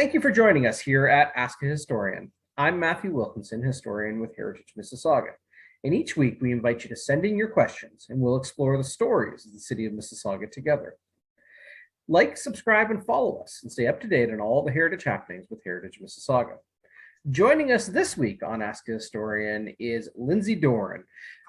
Thank you for joining us here at Ask a Historian. I'm Matthew Wilkinson, historian with Heritage Mississauga. And each week we invite you to send in your questions and we'll explore the stories of the city of Mississauga together. Like, subscribe, and follow us and stay up to date on all the heritage happenings with Heritage Mississauga. Joining us this week on Ask a Historian is Lindsay Doren.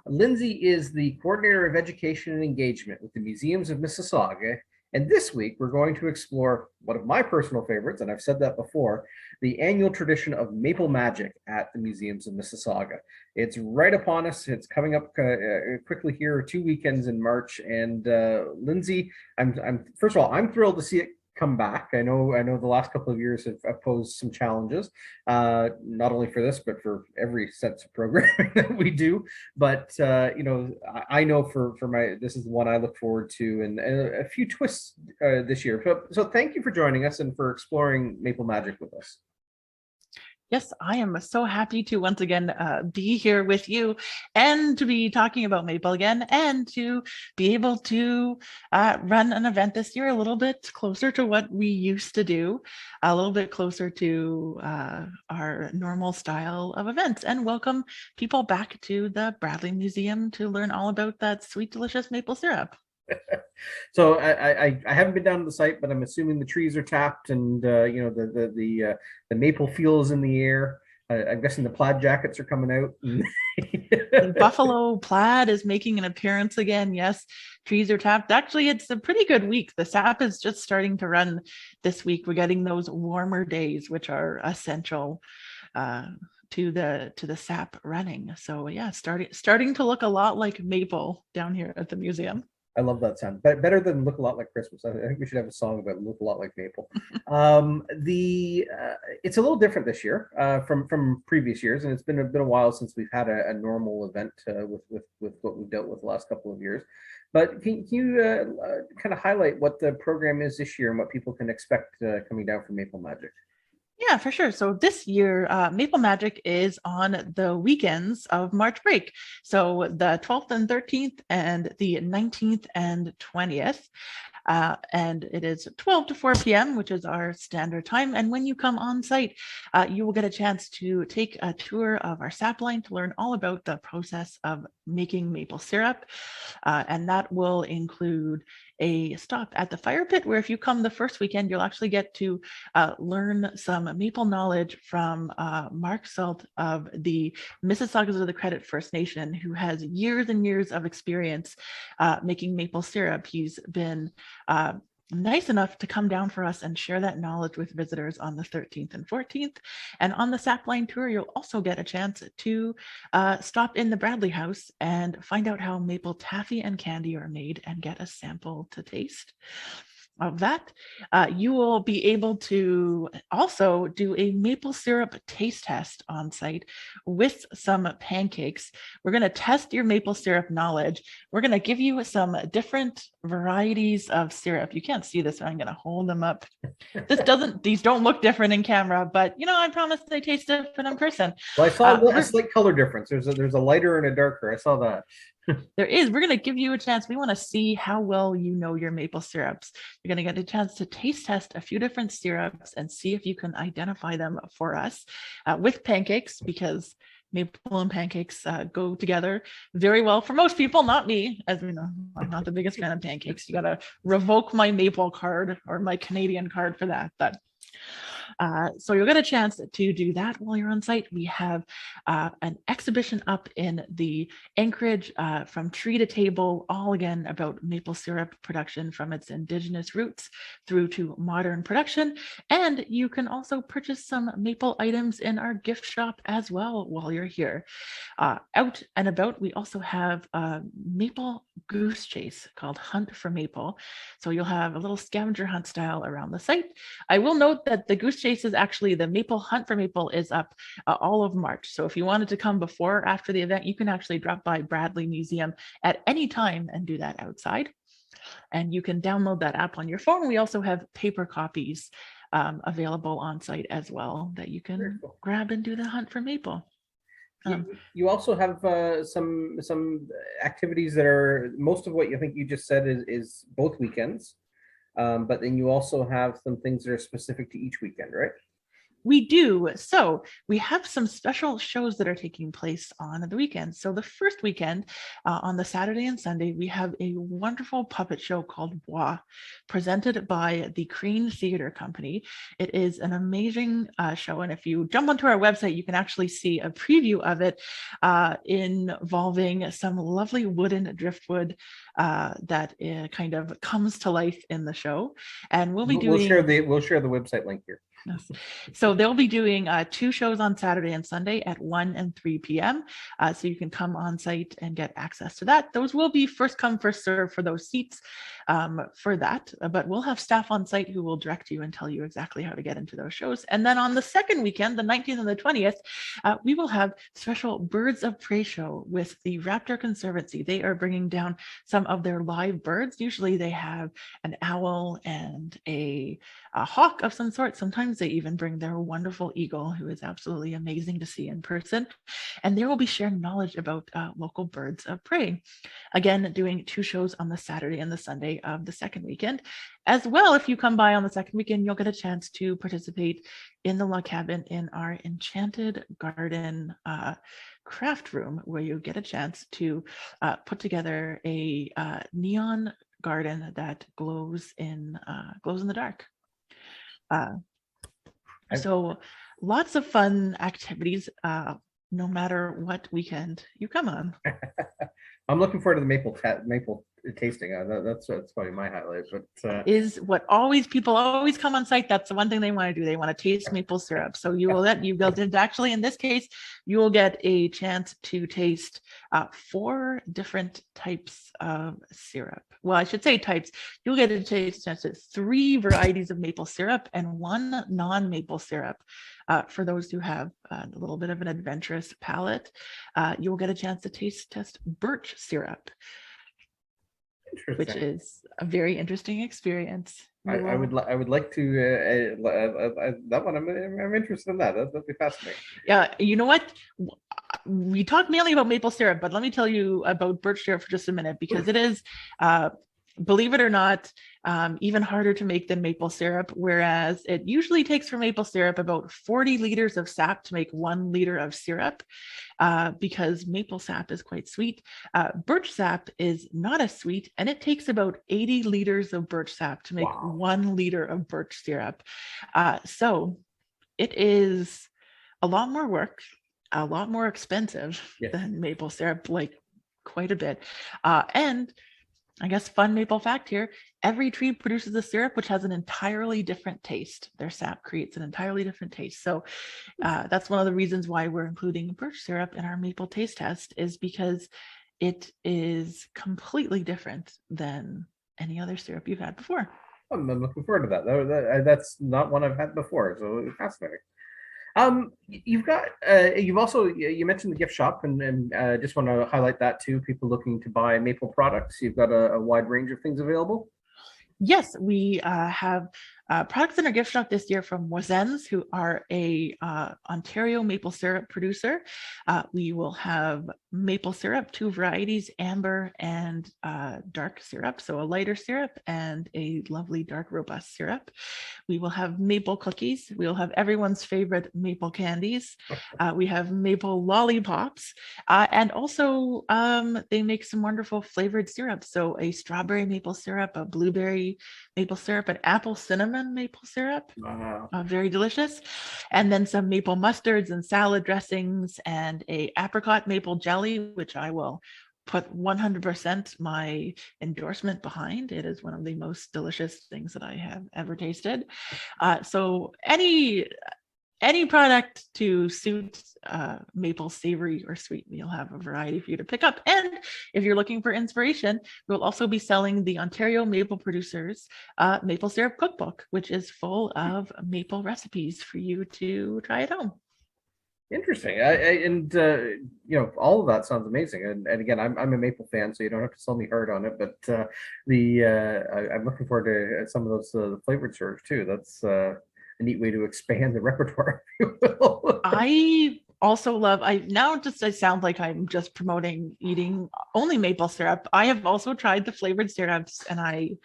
Lindsay is the Coordinator of Education and Engagement with the Museums of Mississauga. And this week, we're going to explore one of my personal favorites, and I've said that before, the annual tradition of maple magic at the Museums of Mississauga. It's right upon us. It's coming up quickly here, 2 weekends in March. And Lindsay, I'm first of all, I'm thrilled to see it come back. I know the last couple of years have posed some challenges, not only for this, but for every sense of programming that we do. But I know for this is the one I look forward to, and a few twists this year. So thank you for joining us and for exploring maple magic with us. Yes, I am so happy to once again be here with you and to be talking about maple again and to be able to run an event this year a little bit closer to what we used to do, a little bit closer to our normal style of events, and welcome people back to the Bradley Museum to learn all about that sweet, delicious maple syrup. So I haven't been down to the site, but I'm assuming the trees are tapped and the maple feels in the air. I'm guessing the plaid jackets are coming out. Buffalo plaid is making an appearance again. Yes, trees are tapped. Actually, it's a pretty good week. The sap is just starting to run this week. We're getting those warmer days, which are essential to the sap running. So yeah, starting to look a lot like maple down here at the museum. I love that sound. Better than look a lot like Christmas. I think we should have a song about look a lot like maple. It's a little different this year from previous years, and it's been a while since we've had a normal event with what we've dealt with the last couple of years. But can you kind of highlight what the program is this year and what people can expect coming down from Maple Magic? Yeah, for sure. So this year, Maple Magic is on the weekends of March break. So the 12th and 13th and the 19th and 20th. And it is 12 to 4 p.m., which is our standard time. And when you come on site, you will get a chance to take a tour of our sap line to learn all about the process of making maple syrup. And that will include a stop at the fire pit, where if you come the first weekend, you'll actually get to learn some maple knowledge from Mark Sault of the Mississaugas of the Credit First Nation, who has years and years of experience making maple syrup. He's been nice enough to come down for us and share that knowledge with visitors on the 13th and 14th. And on the sapline tour, you'll also get a chance to stop in the Bradley House and find out how maple taffy and candy are made and get a sample to taste of that. You will be able to also do a maple syrup taste test on site with some pancakes. We're going to test your maple syrup knowledge. We're going to give you some different varieties of syrup. You can't see this, so I'm going to hold them up. These don't look different in camera, but I promise they taste different in person. Well, I saw a slight color difference. There's a lighter and a darker. I saw that. There is. We're going to give you a chance. We want to see how well you know your maple syrups. You're going to get a chance to taste test a few different syrups and see if you can identify them for us with pancakes, because maple and pancakes go together very well for most people, not me. As we know, I'm not the biggest fan of pancakes. You got to revoke my maple card or my Canadian card for that. But so you'll get a chance to do that while you're on site. We have an exhibition up in the Anchorage from tree to table, all again about maple syrup production from its indigenous roots through to modern production. And you can also purchase some maple items in our gift shop as well while you're here. Out and about, we also have a maple goose chase called Hunt for Maple. So you'll have a little scavenger hunt style around the site. I will note that the goose chase is actually, the maple Hunt for Maple is up all of March. So if you wanted to come before or after the event, you can actually drop by Bradley Museum at any time and do that outside. And you can download that app on your phone. We also have paper copies available on site as well that you can grab and do the Hunt for Maple. You also have some activities that are, most of what you think you just said is both weekends, but then you also have some things that are specific to each weekend, right? We do. So we have some special shows that are taking place on the weekend. So the first weekend, on the Saturday and Sunday, we have a wonderful puppet show called Bois, presented by the Crane Theatre Company. It is an amazing show. And if you jump onto our website, you can actually see a preview of it involving some lovely wooden driftwood that kind of comes to life in the show. And we'll share the website link here. Yes. So they'll be doing 2 shows on Saturday and Sunday at 1 and 3 p.m. So you can come on site and get access to that. Those will be first come, first serve for those seats for that. But we'll have staff on site who will direct you and tell you exactly how to get into those shows. And then on the second weekend, the 19th and the 20th, we will have special Birds of Prey show with the Raptor Conservancy. They are bringing down some of their live birds. Usually they have an owl and a hawk of some sort. Sometimes they even bring their wonderful eagle, who is absolutely amazing to see in person. And they will be sharing knowledge about local birds of prey. Again, doing 2 shows on the Saturday and the Sunday of the second weekend. As well, if you come by on the second weekend, you'll get a chance to participate in the log cabin in our Enchanted Garden craft room, where you get a chance to put together a neon garden that glows in the dark. So lots of fun activities, no matter what weekend you come on. I'm looking forward to the maple tasting. That's probably my highlight. But is what people always come on site. That's the one thing they want to do. They want to taste maple syrup. So you will actually, in this case, you will get a chance to taste 4 different types of syrup. Well, I should say types. You'll get a chance to 3 varieties of maple syrup and 1 non-maple syrup. For those who have a little bit of an adventurous palate, you'll get a chance to test birch syrup, which is a very interesting experience. I would like to that one. I'm interested in that. That'd be fascinating. Yeah, you know what? We talked mainly about maple syrup, but let me tell you about birch syrup for just a minute, because it is, believe it or not, even harder to make than maple syrup, whereas it usually takes for maple syrup about 40 liters of sap to make 1 liter of syrup, because maple sap is quite sweet. Birch sap is not as sweet, and it takes about 80 liters of birch sap to make 1 liter of birch syrup. So it is a lot more work, a lot more expensive than maple syrup, like quite a bit. And I guess fun maple fact here, every tree produces a syrup which has an entirely different taste. Their sap creates an entirely different taste. So that's one of the reasons why we're including birch syrup in our maple taste test, is because it is completely different than any other syrup you've had before. I'm looking forward to that. That's not one I've had before, so fascinating. You've also, you mentioned the gift shop, and just want to highlight that too. People looking to buy maple products, you've got a wide range of things available. Yes, we have products in our gift shop this year from Bois, who are a Ontario maple syrup producer. We will have maple syrup, 2 varieties, amber and dark syrup, so a lighter syrup and a lovely dark robust syrup. We will have maple cookies. We'll have everyone's favorite maple candies. We have maple lollipops, and also they make some wonderful flavored syrups. So a strawberry maple syrup, a blueberry maple syrup, an apple cinnamon maple syrup. Wow. Very delicious. And then some maple mustards and salad dressings, and a apricot maple jelly, which I will put 100% my endorsement behind. It is one of the most delicious things that I have ever tasted. So any product to suit maple savory or sweet, we'll have a variety for you to pick up. And if you're looking for inspiration, we'll also be selling the Ontario Maple Producers Maple Syrup Cookbook, which is full of maple recipes for you to try at home. Interesting. All of that sounds amazing. And again, I'm a maple fan, so you don't have to sell me hard on it. But I'm looking forward to some of those flavored syrups too. That's a neat way to expand the repertoire, if you will. I also love, I sound like I'm just promoting eating only maple syrup. I have also tried the flavored syrups, and I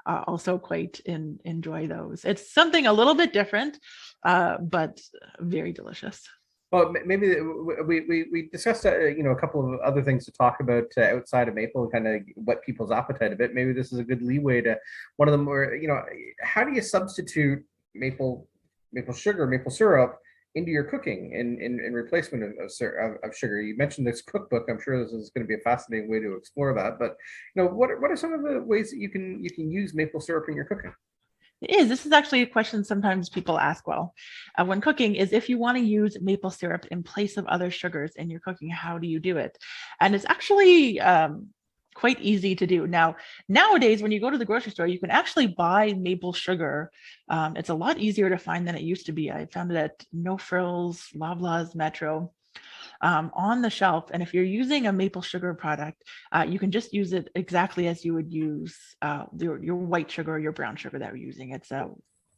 also quite enjoy those. It's something a little bit different, but very delicious. Well, maybe we discussed a couple of other things to talk about outside of maple and kind of whet people's appetite a bit. Maybe this is a good leeway to one of them where how do you substitute maple sugar, maple syrup into your cooking in replacement of sugar? You mentioned this cookbook. I'm sure this is going to be a fascinating way to explore that. But what are some of the ways that you can use maple syrup in your cooking? This is actually a question sometimes people ask when cooking, is if you want to use maple syrup in place of other sugars in your cooking, how do you do it? And it's actually quite easy to do. Now, nowadays, when you go to the grocery store, you can actually buy maple sugar. It's a lot easier to find than it used to be. I found it at No Frills, Loblaws, Metro. On the shelf. And if you're using a maple sugar product, you can just use it exactly as you would use your white sugar or your brown sugar that we're using. It's a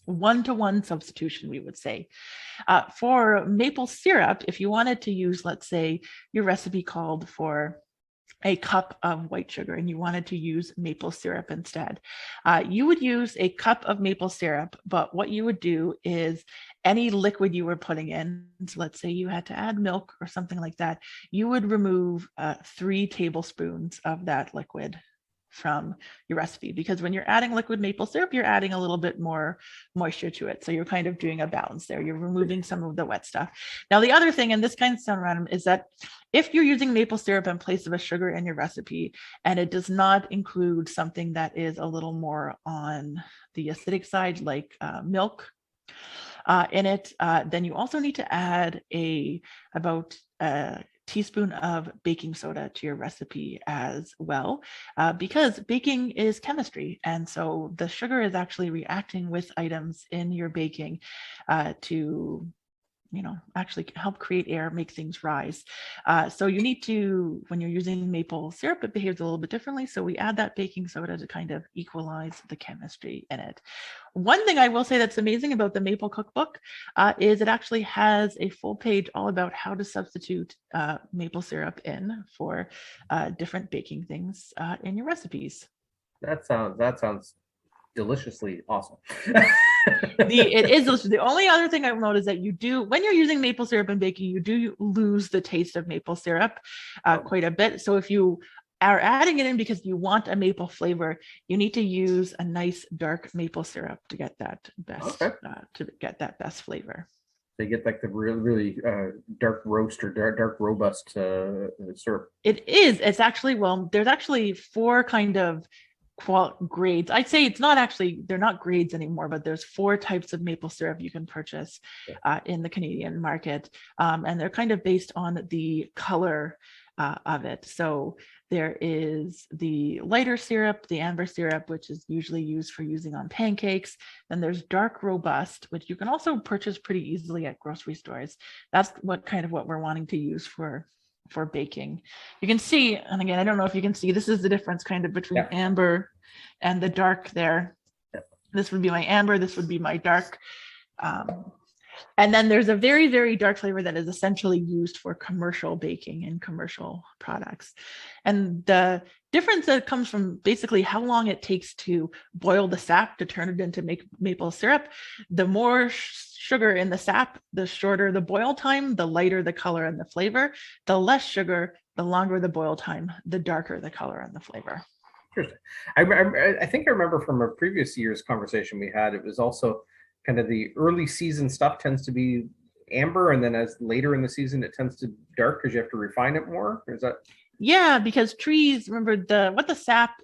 one-to-one substitution, we would say. For maple syrup, if you wanted to use, let's say, your recipe called for a cup of white sugar and you wanted to use maple syrup instead, you would use a cup of maple syrup, but what you would do is any liquid you were putting in, so let's say you had to add milk or something like that, you would remove 3 tablespoons of that liquid from your recipe, because when you're adding liquid maple syrup, you're adding a little bit more moisture to it. So you're kind of doing a balance there. You're removing some of the wet stuff. Now, the other thing, and this kind of sounds random, is that if you're using maple syrup in place of a sugar in your recipe, and it does not include something that is a little more on the acidic side, like milk in it, then you also need to add about a teaspoon of baking soda to your recipe as well, because baking is chemistry. And so the sugar is actually reacting with items in your baking to actually help create air, make things rise. So you need to, when you're using maple syrup, it behaves a little bit differently. So we add that baking soda to kind of equalize the chemistry in it. One thing I will say that's amazing about the Maple Cookbook is it actually has a full page all about how to substitute maple syrup in for different baking things in your recipes. That sounds deliciously awesome. It is delicious. The only other thing I've noticed is that you do, when you're using maple syrup in baking, you do lose the taste of maple syrup quite a bit. So if you are adding it in because you want a maple flavor, you need to use a nice dark maple syrup to get that best flavor. They get like the really dark roast or dark robust syrup. It's actually, well, there's actually 4 kind of grades. I'd say they're not grades anymore, but there's 4 types of maple syrup you can purchase in the Canadian market. And they're kind of based on the color of it. So there is the lighter syrup, the amber syrup, which is usually used for using on pancakes. Then there's dark robust, which you can also purchase pretty easily at grocery stores. That's what we're wanting to use for baking. You can see, and again, I don't know if you can see, this is the difference kind of between amber and the dark there. This would be my amber, this would be my dark. And then there's a very, very dark flavor that is essentially used for commercial baking and commercial products. And the difference that comes from basically how long it takes to boil the sap to turn it into maple syrup. The more sugar in the sap, the shorter the boil time, the lighter the color and the flavor. The less sugar, the longer the boil time, the darker the color and the flavor. Interesting. I think I remember from a previous year's conversation we had, it was also kind of the early season stuff tends to be amber, and then as later in the season it tends to dark because you have to refine it more. Or is that? Yeah, because trees, remember what the sap,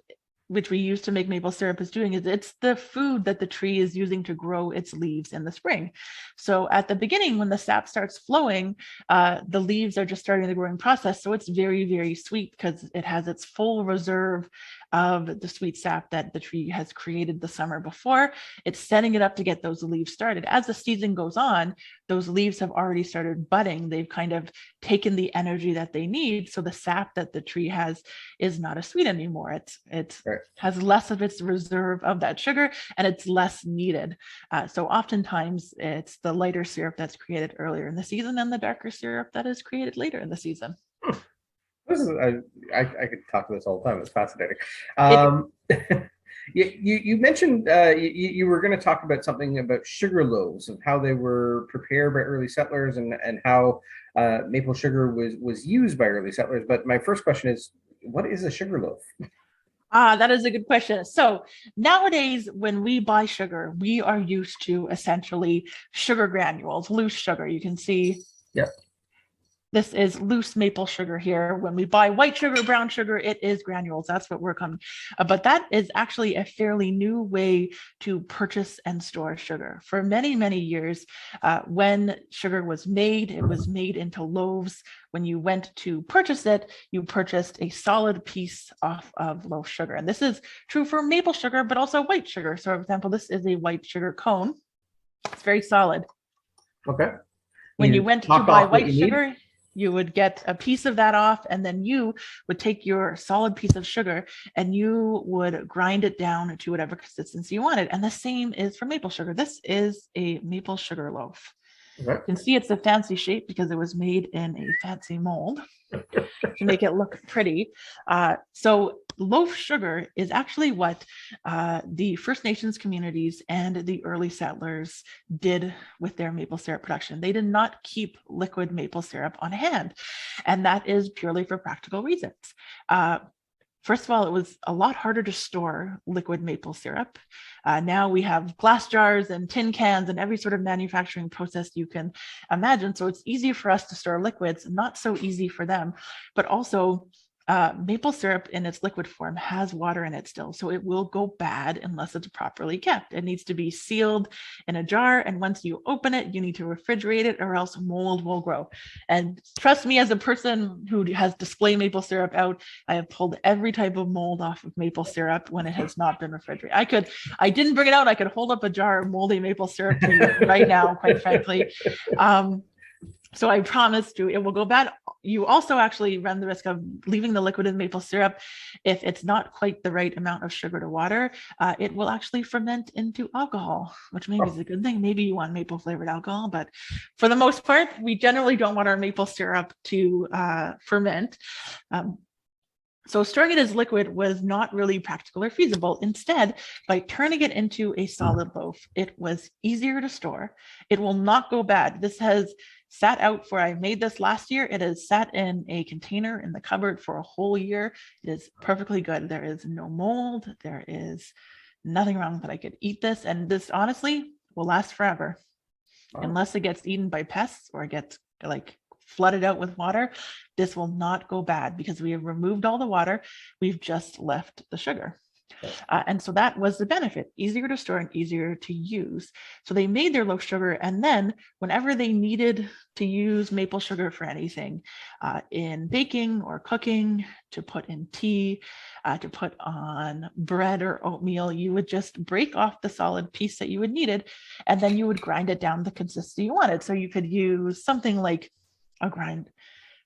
which we use to make maple syrup, is doing is it's the food that the tree is using to grow its leaves in the spring. So at the beginning, when the sap starts flowing, the leaves are just starting the growing process. So it's very, very sweet because it has its full reserve of the sweet sap that the tree has created the summer before. It's setting it up to get those leaves started. As the season goes on, those leaves have already started budding. They've kind of taken the energy that they need. So the sap that the tree has is not as sweet anymore. It right. has less of its reserve of that sugar, and it's less needed. So oftentimes it's the lighter syrup that's created earlier in the season and the darker syrup that is created later in the season. This is I could talk to this all the time. It's fascinating. You mentioned you were going to talk about something about sugar loaves and how they were prepared by early settlers and how maple sugar was used by early settlers. But my first question is, what is a sugar loaf? That is a good question. So nowadays, when we buy sugar, we are used to essentially sugar granules, loose sugar. You can see. Yep. This is loose maple sugar here. When we buy white sugar, brown sugar, it is granules. That's what we're coming. But that is actually a fairly new way to purchase and store sugar. For many, many years, when sugar was made, it was made into loaves. When you went to purchase it, you purchased a solid piece of loaf sugar. And this is true for maple sugar, but also white sugar. So for example, this is a white sugar cone. It's very solid. Okay. When you went to buy white sugar, you would get a piece of that off, and then you would take your solid piece of sugar and you would grind it down to whatever consistency you wanted. And the same is for maple sugar. This is a maple sugar loaf. Okay. You can see it's a fancy shape because it was made in a fancy mold to make it look pretty. So loaf sugar is actually what the First Nations communities and the early settlers did with their maple syrup production. They did not keep liquid maple syrup on hand, and that is purely for practical reasons. First of all, it was a lot harder to store liquid maple syrup. Now we have glass jars and tin cans and every sort of manufacturing process you can imagine. So it's easy for us to store liquids, not so easy for them. But also, maple syrup in its liquid form has water in it still, so it will go bad unless it's properly kept. It needs to be sealed in a jar, and once you open it, you need to refrigerate it or else mold will grow. And trust me, as a person who has display maple syrup out, I have pulled every type of mold off of maple syrup when it has not been refrigerated. I didn't bring it out. I could hold up a jar of moldy maple syrup to you right now, quite frankly. So I promise you, it will go bad. You also actually run the risk of leaving the liquid in maple syrup. If it's not quite the right amount of sugar to water, it will actually ferment into alcohol, which maybe is a good thing. Maybe you want maple flavored alcohol, but for the most part, we generally don't want our maple syrup to ferment. So storing it as liquid was not really practical or feasible. Instead, by turning it into a solid loaf, it was easier to store. It will not go bad. This has sat out for, I made this last year. It has sat in a container in the cupboard for a whole year. It is perfectly good. There is no mold. There is nothing wrong that I could eat this. And this honestly will last forever. Unless it gets eaten by pests or it gets like flooded out with water, this will not go bad because we have removed all the water. We've just left the sugar. And so that was the benefit, easier to store and easier to use. So they made their loaf sugar, and then whenever they needed to use maple sugar for anything, in baking or cooking, to put in tea, to put on bread or oatmeal, you would just break off the solid piece that you would needed, and then you would grind it down the consistency you wanted. So you could use something like a grind,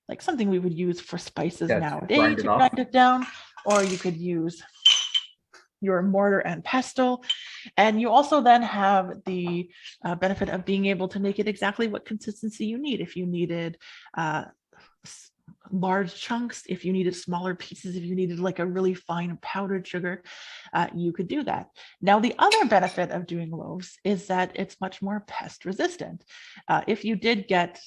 like something we would use for spices nowadays to grind it down, or you could use your mortar and pestle. And you also then have the benefit of being able to make it exactly what consistency you need. If you needed large chunks, if you needed smaller pieces, if you needed like a really fine powdered sugar, you could do that. Now, the other benefit of doing loaves is that it's much more pest resistant. If you did get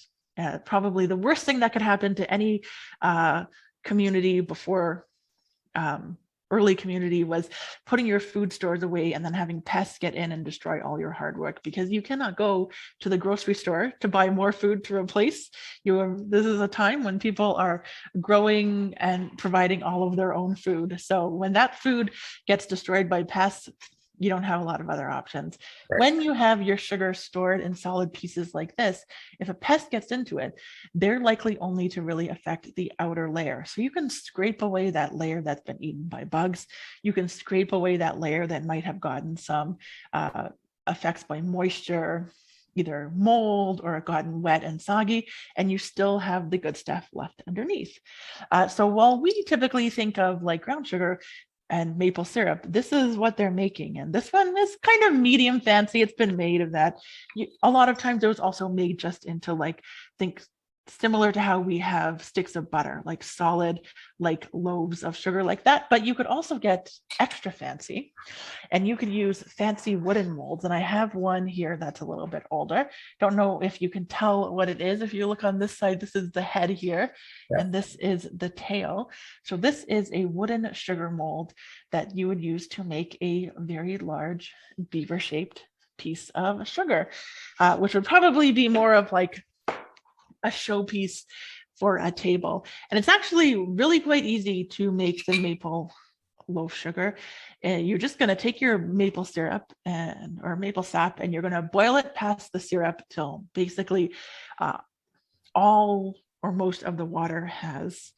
probably the worst thing that could happen to any community before early community was putting your food stores away and then having pests get in and destroy all your hard work, because you cannot go to the grocery store to buy more food to replace. This is a time when people are growing and providing all of their own food. So when that food gets destroyed by pests, you don't have a lot of other options. Right. When you have your sugar stored in solid pieces like this, if a pest gets into it, they're likely only to really affect the outer layer. So you can scrape away that layer that's been eaten by bugs. You can scrape away that layer that might have gotten some effects by moisture, either mold or gotten wet and soggy, and you still have the good stuff left underneath. So while we typically think of like brown sugar and maple syrup, this is what they're making. And this one is kind of medium fancy. It's been made of that. A lot of times it was also made just into like, think similar to how we have sticks of butter, like solid, like loaves of sugar like that. But you could also get extra fancy, and you could use fancy wooden molds. And I have one here that's a little bit older. Don't know if you can tell what it is. If you look on this side, this is the head here, and this is the tail. So this is a wooden sugar mold that you would use to make a very large beaver-shaped piece of sugar, which would probably be more of like a showpiece for a table. And it's actually really quite easy to make the maple loaf sugar. And you're just going to take your maple syrup or maple sap, and you're going to boil it past the syrup till basically all or most of the water has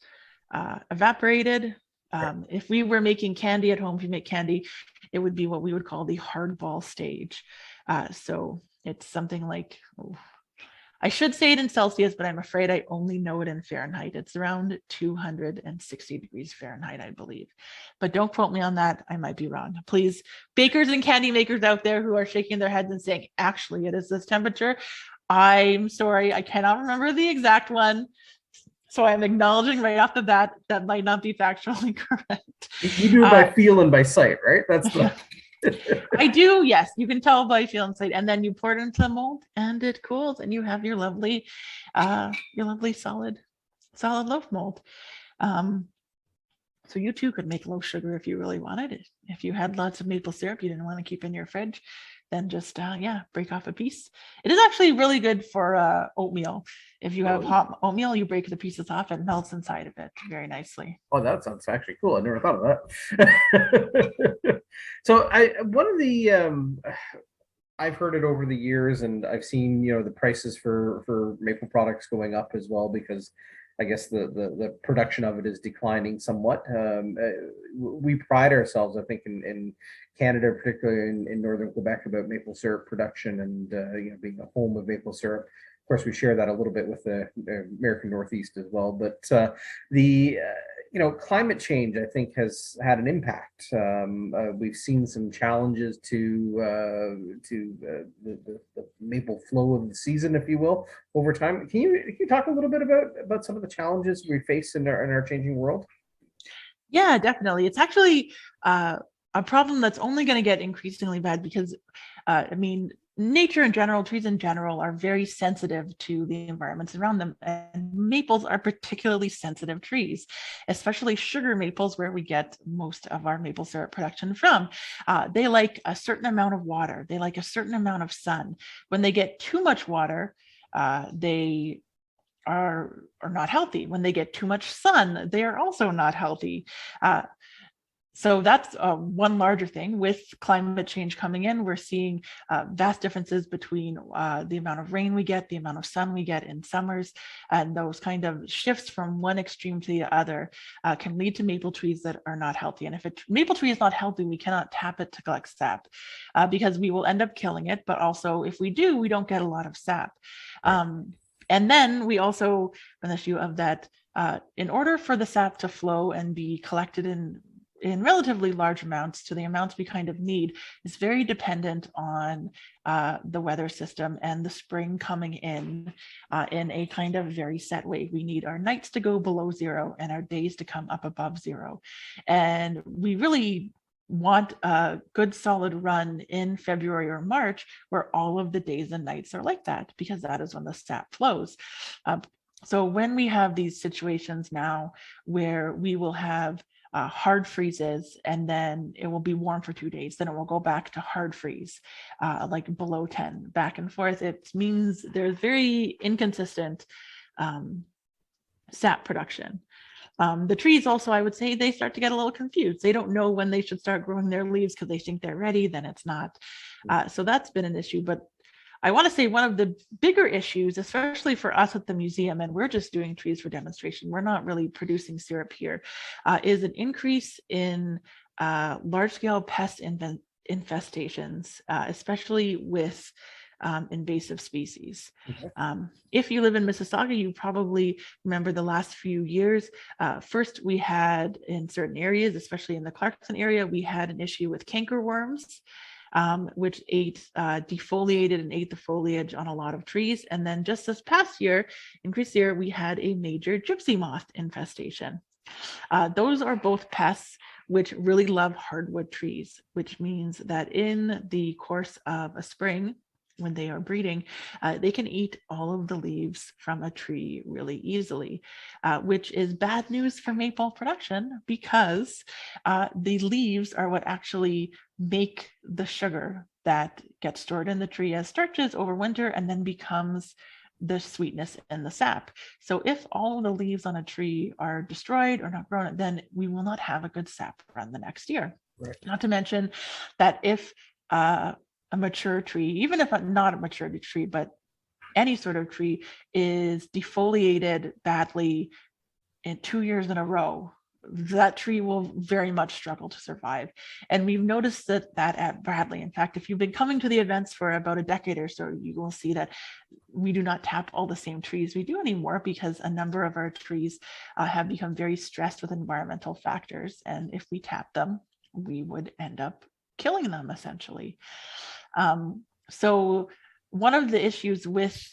evaporated. If we were making candy at home, if you make candy, it would be what we would call the hardball stage. So it's something like, I should say it in Celsius, but I'm afraid I only know it in Fahrenheit. It's around 260 degrees Fahrenheit, I believe. But don't quote me on that. I might be wrong. Please, bakers and candy makers out there who are shaking their heads and saying, actually, it is this temperature. I'm sorry, I cannot remember the exact one. So I'm acknowledging right off the bat that might not be factually correct. You do it by feel and by sight, right? That's the... I do, yes. You can tell by feel and sight, and then you pour it into the mold, and it cools, and you have your lovely solid loaf mold. So you too could make loaf sugar if you really wanted it. If you had lots of maple syrup you didn't want to keep in your fridge, then just break off a piece. It is actually really good for oatmeal. If you have hot oatmeal, you break the pieces off, it melts inside of it very nicely. Oh, that sounds actually cool. I never thought of that. So I've heard it over the years, and I've seen, the prices for maple products going up as well, because I guess the production of it is declining somewhat. We pride ourselves, I think, in Canada, particularly in northern Quebec, about maple syrup production and being a home of maple syrup. Of course, we share that a little bit with the American Northeast as well. But climate change, I think, has had an impact. We've seen some challenges to the maple flow of the season, if you will, over time. Can you talk a little bit about some of the challenges we face in our changing world? Yeah, definitely. It's actually a problem that's only going to get increasingly bad because, nature in general, trees in general, are very sensitive to the environments around them. And maples are particularly sensitive trees, especially sugar maples, where we get most of our maple syrup production from. They like a certain amount of water. They like a certain amount of sun. When they get too much water, they are not healthy. When they get too much sun, they are also not healthy. So that's one larger thing. With climate change coming in, we're seeing vast differences between the amount of rain we get, the amount of sun we get in summers, and those kind of shifts from one extreme to the other can lead to maple trees that are not healthy. And if a maple tree is not healthy, we cannot tap it to collect sap because we will end up killing it. But also, if we do, we don't get a lot of sap. And then we also have an issue of that in order for the sap to flow and be collected in relatively large amounts to the amounts we kind of need, is very dependent on the weather system and the spring coming in a kind of very set way. We need our nights to go below zero and our days to come up above zero. And we really want a good solid run in February or March where all of the days and nights are like that, because that is when the sap flows. So when we have these situations now where we will have hard freezes, and then it will be warm for 2 days, then it will go back to hard freeze, like below 10, back and forth. It means there's very inconsistent sap production. The trees also, I would say, they start to get a little confused. They don't know when they should start growing their leaves because they think they're ready, then it's not. So that's been an issue. But I want to say one of the bigger issues, especially for us at the museum, and we're just doing trees for demonstration, we're not really producing syrup here, is an increase in large-scale pest infestations, especially with invasive species. Okay. If you live in Mississauga, you probably remember the last few years. First, we had in certain areas, especially in the Clarkson area, we had an issue with cankerworms. which defoliated and ate the foliage on a lot of trees. And then just this past year, increased year, we had a major gypsy moth infestation. Those are both pests which really love hardwood trees, which means that in the course of a spring, when they are breeding, they can eat all of the leaves from a tree really easily, which is bad news for maple production because the leaves are what actually make the sugar that gets stored in the tree as starches over winter and then becomes the sweetness and the sap. So if all of the leaves on a tree are destroyed or not grown, then we will not have a good sap run the next year. Right. Not to mention that if a mature tree, even if not a mature tree, but any sort of tree is defoliated badly in 2 years in a row, that tree will very much struggle to survive. And we've noticed that at Bradley. In fact, if you've been coming to the events for about a decade or so, you will see that we do not tap all the same trees we do anymore because a number of our trees have become very stressed with environmental factors. And if we tap them, we would end up killing them essentially. So one of the issues with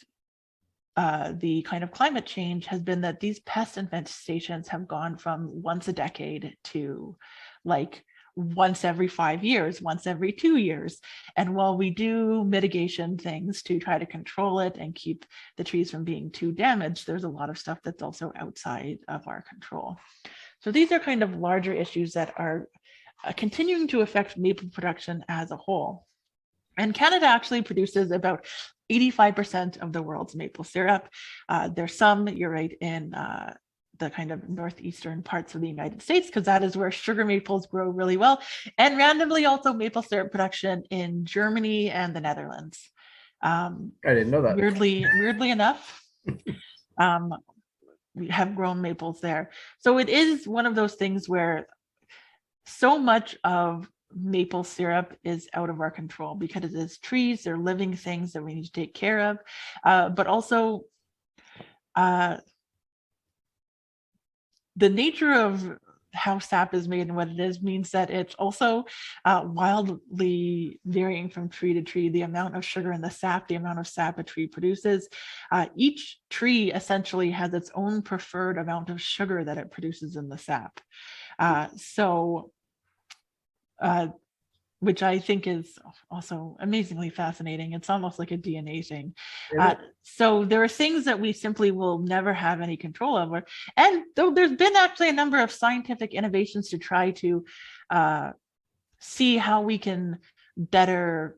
the kind of climate change has been that these pest infestations have gone from once a decade to like once every 5 years, once every 2 years. And while we do mitigation things to try to control it and keep the trees from being too damaged, there's a lot of stuff that's also outside of our control. So these are kind of larger issues that are continuing to affect maple production as a whole. And Canada actually produces about 85% of the world's maple syrup. There's some, you're right, in the kind of northeastern parts of the United States, because that is where sugar maples grow really well. And randomly also maple syrup production in Germany and the Netherlands. I didn't know that. Weirdly enough, we have grown maples there. So it is one of those things where so much of maple syrup is out of our control because it is trees, they're living things that we need to take care of, but also the nature of how sap is made and what it is means that it's also wildly varying from tree to tree, the amount of sugar in the sap, the amount of sap a tree produces. Each tree essentially has its own preferred amount of sugar that it produces in the sap. Which I think is also amazingly fascinating. It's almost like a DNA thing. So there are things that we simply will never have any control over. And though there's been actually a number of scientific innovations to try to see how we can better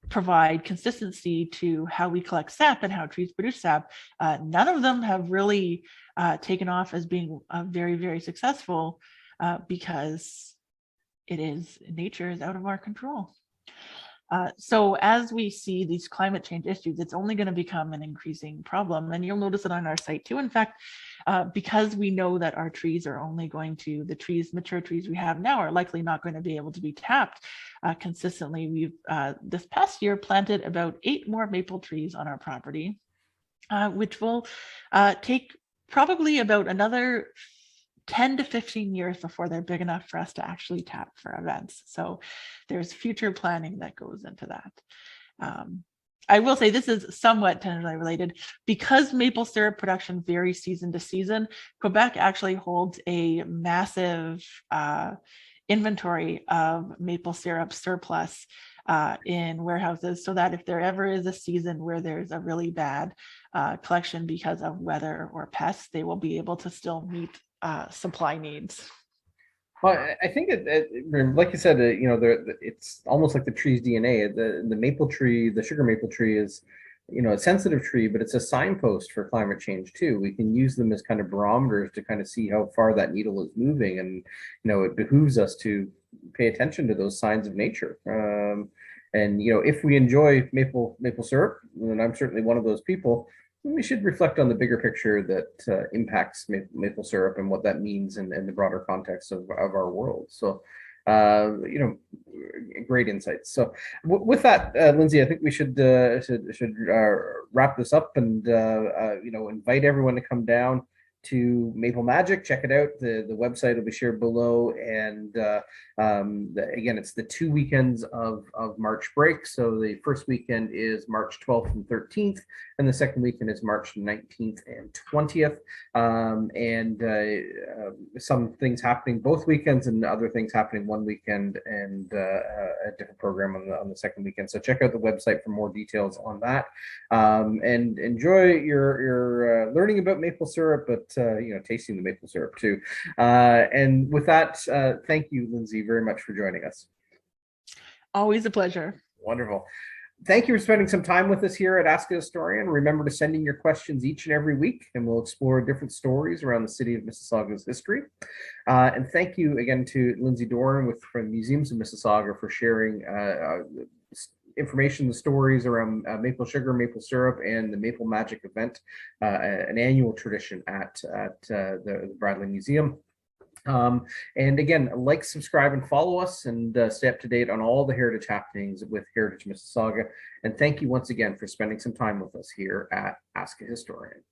provide consistency to how we collect sap and how trees produce sap, none of them have really taken off as being very, very successful because nature is out of our control. So as we see these climate change issues, it's only going to become an increasing problem. And you'll notice it on our site too. In fact, because we know that our trees are only mature trees we have now are likely not going to be able to be tapped consistently. We've this past year planted about 8 more maple trees on our property, which will take probably about another 10 to 15 years before they're big enough for us to actually tap for events. So there's future planning that goes into that. I will say this is somewhat tangentially related. Because maple syrup production varies season to season, Quebec actually holds a massive inventory of maple syrup surplus in warehouses, so that if there ever is a season where there's a really bad collection because of weather or pests, they will be able to still meet supply needs. Well, I think like you said, it's almost like the tree's DNA. The maple tree, the sugar maple tree, is a sensitive tree, but it's a signpost for climate change too. We can use them as kind of barometers to kind of see how far that needle is moving, and it behooves us to pay attention to those signs of nature. And if we enjoy maple syrup, and I'm certainly one of those people, we should reflect on the bigger picture that impacts maple syrup and what that means in the broader context of our world. So, great insights. So, with that, Lindsay, I think we should wrap this up and invite everyone to come down. to Maple Magic, check it out. The website will be shared below. And again, it's the 2 weekends of March break. So the first weekend is March 12th and 13th, and the second weekend is March 19th and 20th. Some things happening both weekends and other things happening one weekend, and a different program on the second weekend. So check out the website for more details on that. And enjoy your learning about maple syrup, but tasting the maple syrup too. And with that, thank you, Lindsay, very much for joining us. Always a pleasure. Wonderful. Thank you for spending some time with us here at Ask a Historian. Remember to send in your questions each and every week, and we'll explore different stories around the city of Mississauga's history. And thank you again to Lindsay Doren from Museums of Mississauga for sharing information, the stories around maple sugar, maple syrup, and the Maple Magic event, an annual tradition at the Bradley Museum. And again, like, subscribe, and follow us, and stay up to date on all the heritage happenings with Heritage Mississauga. And thank you once again for spending some time with us here at Ask a Historian.